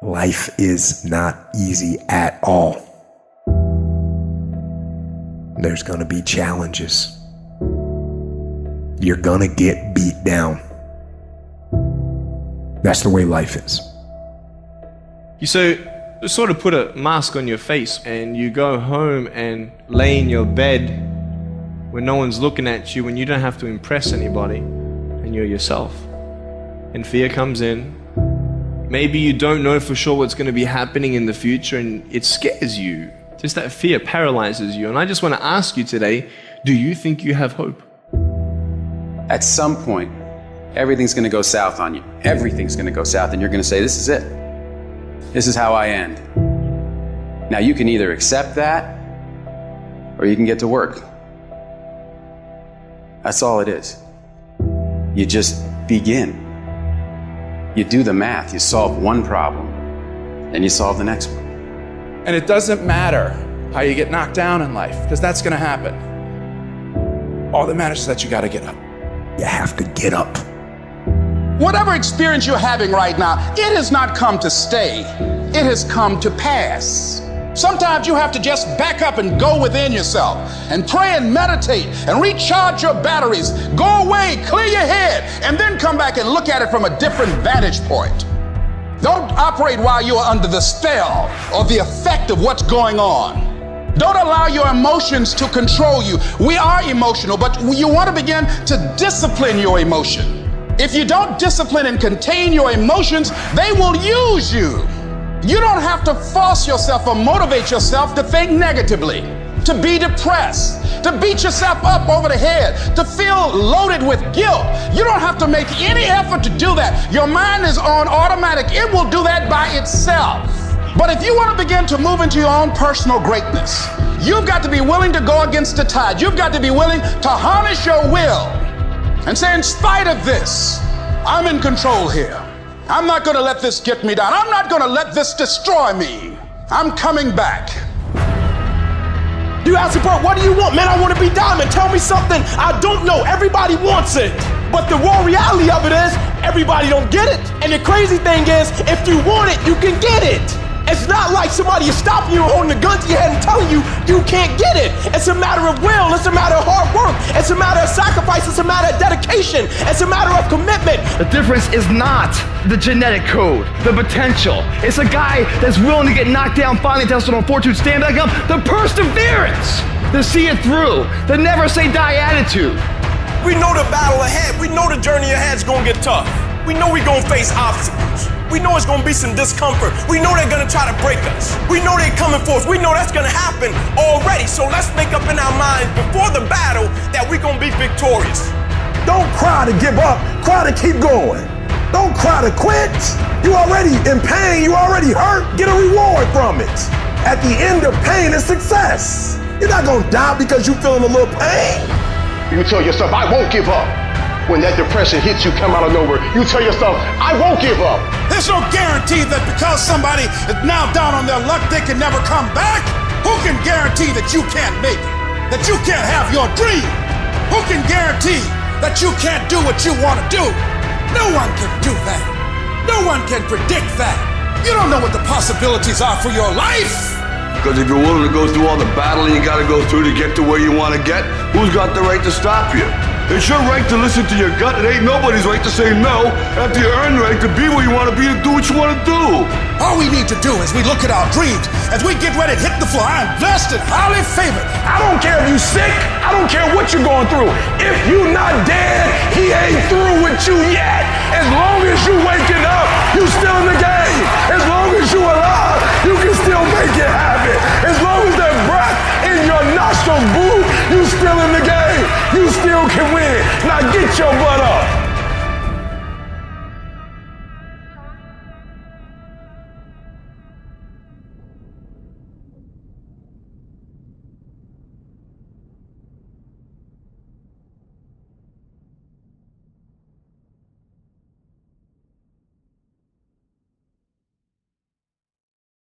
Life is not easy at all. There's gonna be challenges. You're gonna get beat down. That's the way life is. You sort of put a mask on your face and you go home and lay in your bed when no one's looking at you, when you don't have to impress anybody and you're yourself. And fear comes in. Maybe you don't know for sure what's going to be happening in the future and it scares you. Just that fear paralyzes you. And I just want to ask you today, do you think you have hope? At some point, everything's going to go south on you. Everything's going to go south and you're going to say, this is it. This is how I end. Now you can either accept that or you can get to work. That's all it is. You just begin. You do the math, you solve one problem, and you solve the next one. And it doesn't matter how you get knocked down in life, because that's gonna happen. All that matters is that you gotta get up. You have to get up. Whatever experience you're having right now, it has not come to stay. It has come to pass. Sometimes you have to just back up and go within yourself and pray and meditate and recharge your batteries. Go away, clear your head, and then come back and look at it from a different vantage point. Don't operate while you are under the spell or the effect of what's going on. Don't allow your emotions to control you. We are emotional, but you want to begin to discipline your emotion. If you don't discipline and contain your emotions, they will use you. You don't have to force yourself or motivate yourself to think negatively, to be depressed, to beat yourself up over the head, to feel loaded with guilt. You don't have to make any effort to do that. Your mind is on automatic. It will do that by itself. But if you want to begin to move into your own personal greatness, you've got to be willing to go against the tide. You've got to be willing to harness your will and say, in spite of this, I'm in control here. I'm not going to let this get me down. I'm not going to let this destroy me. I'm coming back. You ask me, bro, what do you want? Man, I want to be diamond. Tell me something I don't know. Everybody wants it. But the raw reality of it is, everybody don't get it. And the crazy thing is, if you want it, you can get it. It's not like somebody is stopping you, holding a gun to your head and telling you you can't get it. It's a matter of will. It's a matter of hard work. It's a matter of sacrifice. It's a matter of dedication. It's a matter of commitment. The difference is not the genetic code, the potential. It's a guy that's willing to get knocked down, finally tested on fortitude, stand back up, the perseverance, to see it through, the never say die attitude. We know the battle ahead. We know the journey ahead is going to get tough. We know we're going to face obstacles. We know it's going to be some discomfort. We know they're going to try to break us. We know they're coming for us. We know that's going to happen already. So let's make up in our minds before the battle that we're going to be victorious. Don't cry to give up. Cry to keep going. Don't cry to quit. You already in pain. You already hurt. Get a reward from it. At the end of pain is success. You're not going to die because you're feeling a little pain. You tell yourself, I won't give up. When that depression hits you, come out of nowhere, you tell yourself, I won't give up. There's no guarantee that because somebody is now down on their luck, they can never come back. Who can guarantee that you can't make it? That you can't have your dream? Who can guarantee that you can't do what you want to do? No one can do that. No one can predict that. You don't know what the possibilities are for your life. Because if you're willing to go through all the battling you got to go through to get to where you want to get, who's got the right to stop you? It's your right to listen to your gut. It ain't nobody's right to say no after you earn the right to be where you want to be and do what you want to do. All we need to do is we look at our dreams as we get ready to hit the floor. I am blessed and highly favored. I don't care if you sick. I don't care what you're going through. If you not dead, he ain't through with you yet. As long as you waking up, you still in the game. As long as you alive, you can still make it happen. As long as that breath in your nostrils, boo, you still in the game. You still can win. Now get your butt up.